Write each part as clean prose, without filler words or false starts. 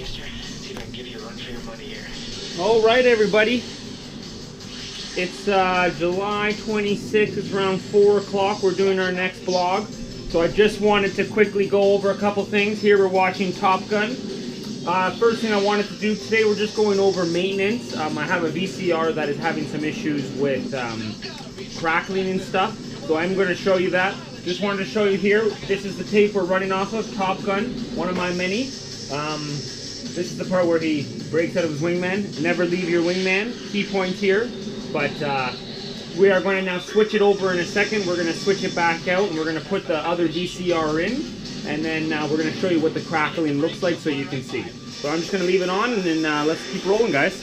See if I can give you a run for your money here. All right, everybody. It's July 26th. It's around 4 o'clock. We're doing our next vlog. So I just wanted to quickly go over a couple things. Here we're watching Top Gun. First thing I wanted to do today, we're just going over maintenance. I have a VCR that is having some issues with crackling and stuff. So I'm going to show you that. Just wanted to show you here. This is the tape we're running off of, Top Gun, one of my many. This is the part where he breaks out of his wingman. Never leave your wingman. Key points here. But we are going to now switch it over in a second. We're going to switch it back out and we're going to put the other VCR in. And then we're going to show you what the crackling looks like so you can see. So I'm just going to leave it on and then let's keep rolling, guys.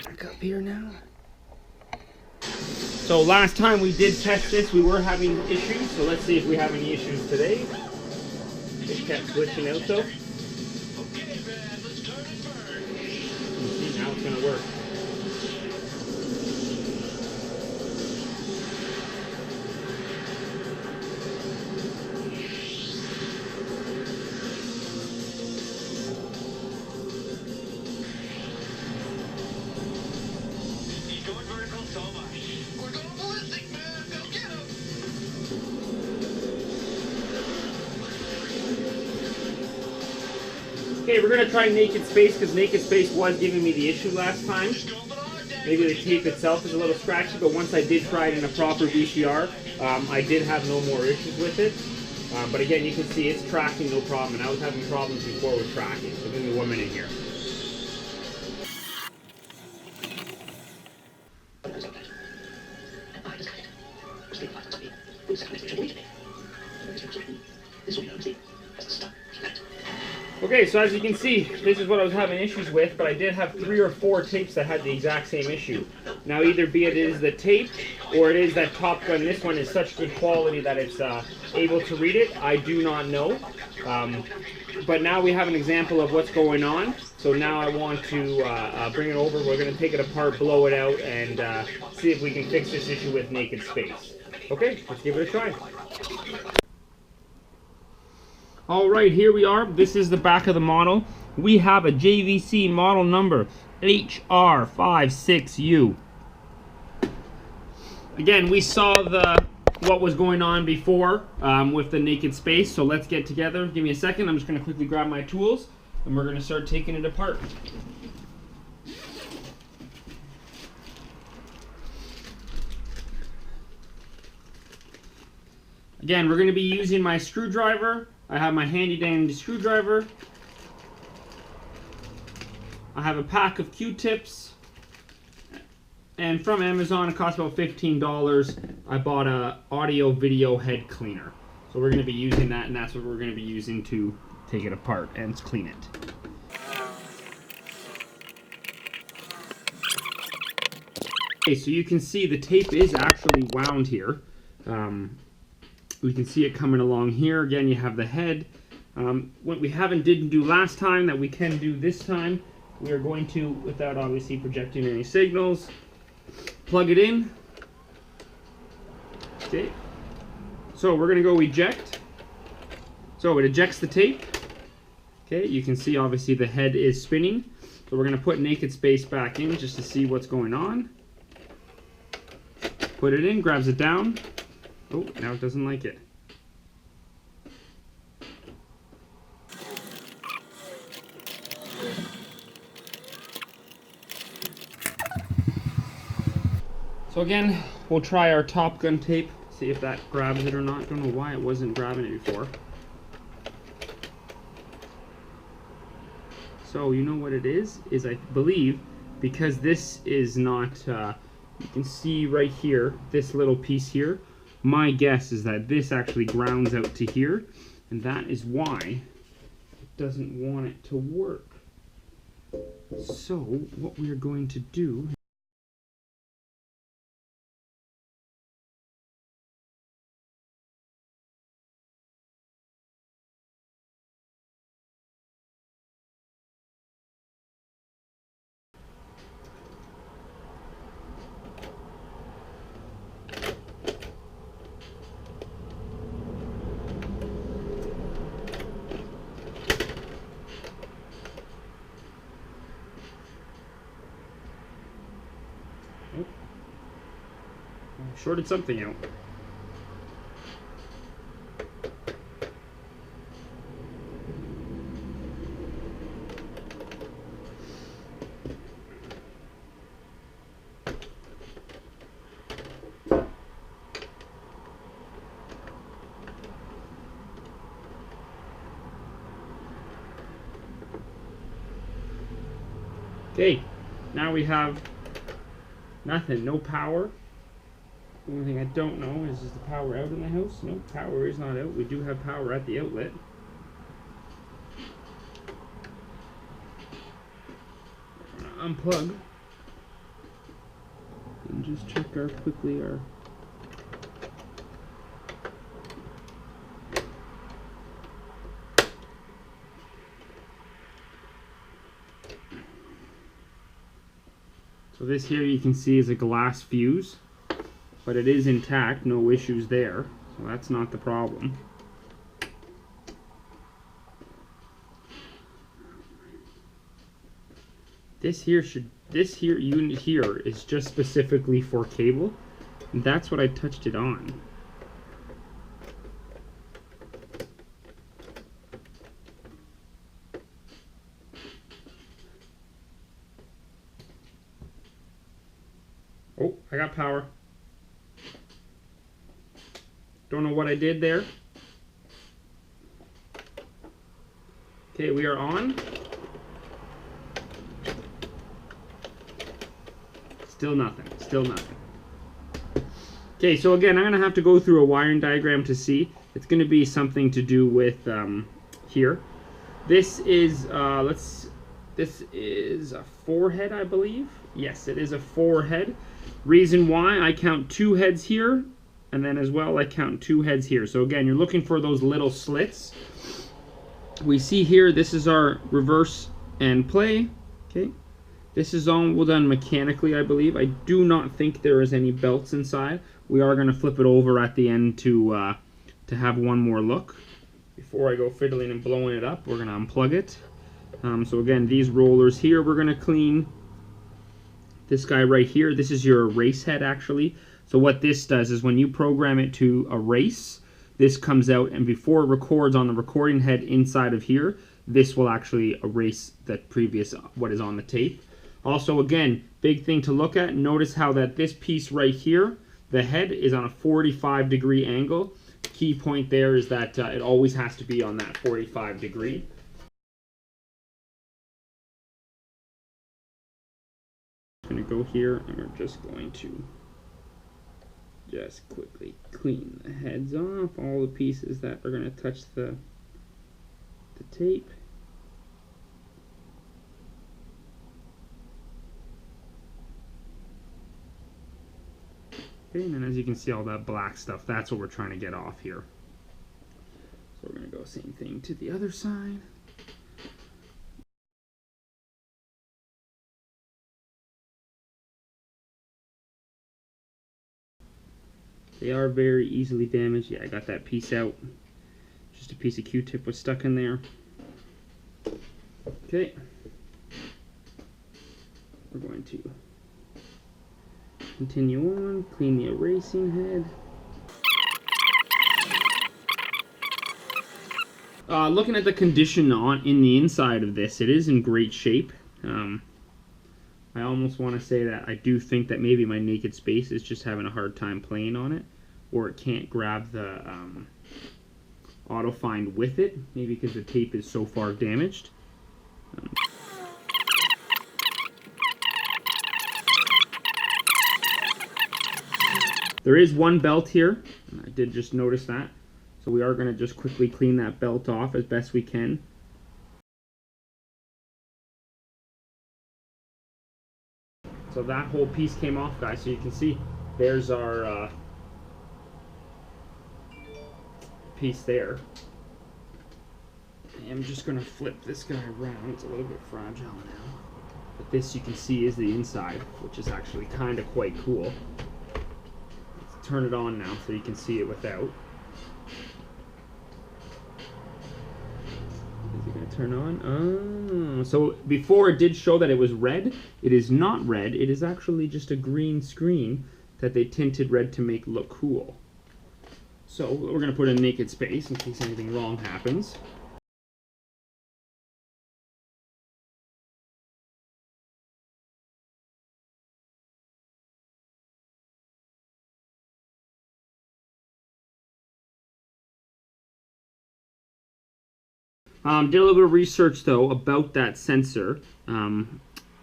Back up here now. So last time we did test this, we were having issues. So let's see if we have any issues today. It kept glitching out though. Okay, man, let's turn and burn. See, now it's going to work. He's going vertical so much. We're going ballistic, man. Go get him. Okay, we're going to try Naked Space because Naked Space was giving me the issue last time. Maybe the tape itself is a little scratchy, but once I did try it in a proper VCR, I did have no more issues with it. But again, you can see it's tracking no problem, and I was having problems before with tracking. So give me 1 minute here. Okay, so as you can see, this is what I was having issues with, but I did have 3 or 4 tapes that had the exact same issue. Now either be it is the tape, or it is that Top Gun, this one is such good quality that it's able to read it. I do not know. But now we have an example of what's going on. So now I want to bring it over. We're going to take it apart, blow it out, and see if we can fix this issue with Naked Space. Okay, let's give it a try. Alright, here we are. This is the back of the model. We have a JVC model number HR-A56U. Again, we saw what was going on before with the Naked Space, so let's get together. Give me a second. I'm just going to quickly grab my tools and we're going to start taking it apart. Again, we're going to be using my screwdriver. I have my handy dandy screwdriver. I have a pack of Q-tips. And from Amazon, it cost about $15. I bought a audio video head cleaner. So we're going to be using that, and that's what we're going to be using to take it apart and clean it. Okay, so you can see the tape is actually wound here. We can see it coming along here. Again, you have the head. What we didn't do last time that we can do this time, we are going to, without obviously projecting any signals, plug it in. Okay. So we're going to go eject. So it ejects the tape. Okay, you can see obviously the head is spinning. So we're going to put Naked Space back in just to see what's going on. Put it in, grabs it down. Oh, now it doesn't like it. So again, we'll try our Top Gun tape, see if that grabs it or not. Don't know why it wasn't grabbing it before. So you know what it is I believe, because this is not, you can see right here, this little piece here, my guess is that this actually grounds out to here, and that is why it doesn't want it to work. So what we are going to do shorted something out. Okay, now we have nothing, no power. The only thing I don't know is the power out in the house? No, power is not out. We do have power at the outlet. We're gonna unplug and just check quickly our So this here you can see is a glass fuse, but it is intact, no issues there, so that's not the problem. This unit here is just specifically for cable, and that's what I touched it on. Oh, I got power. Don't know what I did there. Okay, we are on. Still nothing, still nothing. Okay, so again, I'm going to have to go through a wiring diagram to see. It's going to be something to do with here. This is, this is a 4-head, I believe. Yes, it is a 4-head. Reason why, I count 2 heads here, and then as well I count 2 heads here. So again, you're looking for those little slits. We see here, this is our reverse and play. Okay, this is all done mechanically, I believe. I do not think there is any belts inside. We are going to flip it over at the end to have one more look. Before I go fiddling and blowing it up, we're going to unplug it. So again, these rollers here we're going to clean. This guy right here, this is your erase head actually. So what this does is when you program it to erase, this comes out, and before it records on the recording head inside of here, this will actually erase the previous, what is on the tape. Also again, big thing to look at, notice how that this piece right here, the head is on a 45-degree angle. Key point there is that it always has to be on that 45 degree. Going to go here and we're just going to just quickly clean the heads off, all the pieces that are going to touch the tape. Okay, and then as you can see, all that black stuff, that's what we're trying to get off here. So we're going to go same thing to the other side. They are very easily damaged. Yeah, I got that piece out. Just a piece of Q-tip was stuck in there. Okay. We're going to continue on, clean the erasing head. Looking at the condition in the inside of this, it is in great shape. I almost want to say that I do think that maybe my naked space is just having a hard time playing on it, or it can't grab the auto find with it, maybe because the tape is so far damaged. There is one belt here, and I did just notice that, so we are going to just quickly clean that belt off as best we can. So that whole piece came off, guys. So you can see there's our piece there. I'm just going to flip this guy around. It's a little bit fragile now. But this you can see is the inside, which is actually kind of quite cool. Let's turn it on now so you can see it without. Is it going to turn on? Oh, so before it did show that it was red. It is not red. It is actually just a green screen that they tinted red to make look cool. So we're going to put a naked space in case anything wrong happens. Did a little bit of research though about that sensor.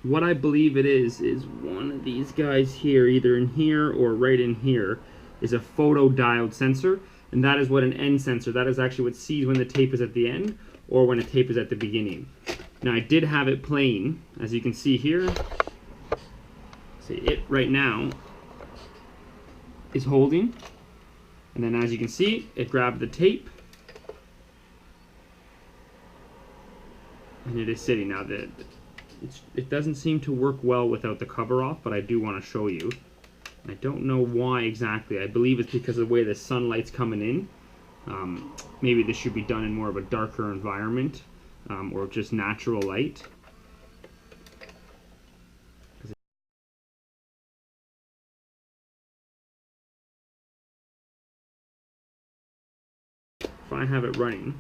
What I believe it is one of these guys here, either in here or right in here, is a photodiode sensor, and that is what an end sensor, that is actually what sees when the tape is at the end or when a tape is at the beginning. Now I did have it playing, as you can see here. See, it right now is holding, and then as you can see, it grabbed the tape, and it is sitting. Now that it doesn't seem to work well without the cover off, but I do want to show you. I don't know why exactly. I believe it's because of the way the sunlight's coming in. Maybe this should be done in more of a darker environment, or just natural light. If I have it running.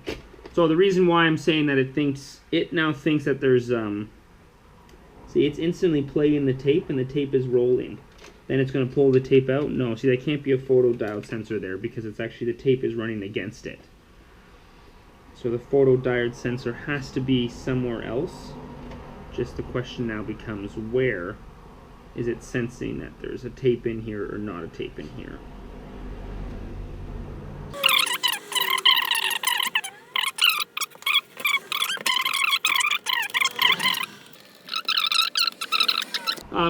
So the reason why I'm saying that it now thinks that there's see, it's instantly playing the tape and the tape is rolling. Then it's going to pull the tape out. No, see, that can't be a photodiode sensor there because it's actually the tape is running against it. So the photodiode sensor has to be somewhere else. Just the question now becomes, where is it sensing that there's a tape in here or not a tape in here?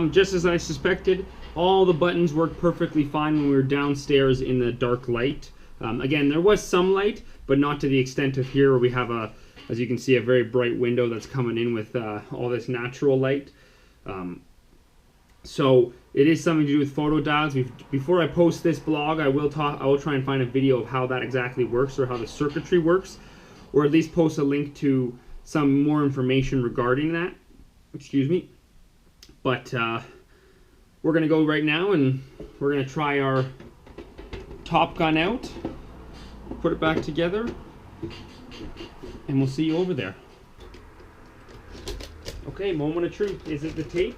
Just as I suspected, all the buttons worked perfectly fine when we were downstairs in the dark light. Again, there was some light, but not to the extent of here where we have as you can see, a very bright window that's coming in with all this natural light. So it is something to do with photodiodes. Before I post this blog, I will try and find a video of how that exactly works, or how the circuitry works, or at least post a link to some more information regarding that. Excuse me. But we're going to go right now and we're going to try our Top Gun out, put it back together, and we'll see you over there. Okay, moment of truth. Is it the tape?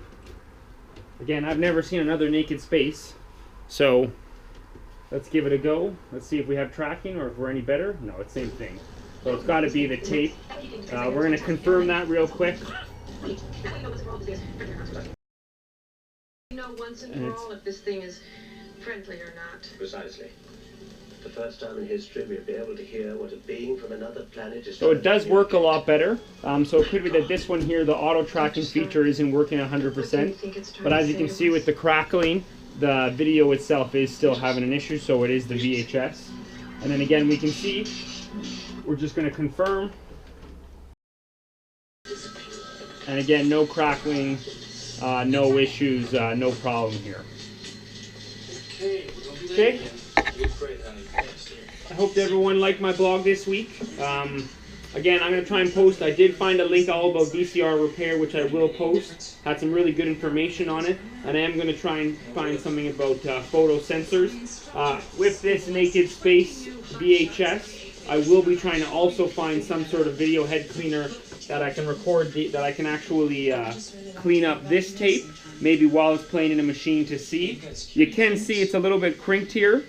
Again, I've never seen another naked space, so let's give it a go. Let's see if we have tracking or if we're any better. No, it's the same thing. So it's got to be the tape. We're going to confirm that real quick. You know once and for all if this thing is friendly or not. Precisely. The first time in history we'll be able to hear what a being from another planet is. So it does work a lot better. So it could be that this one here, the auto tracking feature, isn't working 100%. But as you can see with the crackling, the video itself is still having an issue, so it is the VHS. And then again, we can see, we're just going to confirm. And again, no crackling, no issues, no problem here. Okay. I hope everyone liked my blog this week. Again, I'm going to try and post. I did find a link all about VCR repair, which I will post. Had some really good information on it. And I am going to try and find something about photo sensors. With this Naked Space VHS, I will be trying to also find some sort of video head cleaner that I can record, that I can actually clean up this tape, maybe while it's playing in a machine to see. You can see it's a little bit crinked here.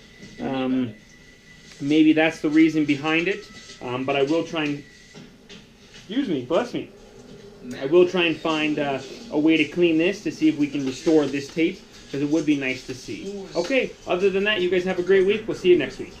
Maybe that's the reason behind it. But I will try and, excuse me, bless me. I will try and find a way to clean this to see if we can restore this tape, because it would be nice to see. Okay, other than that, you guys have a great week. We'll see you next week.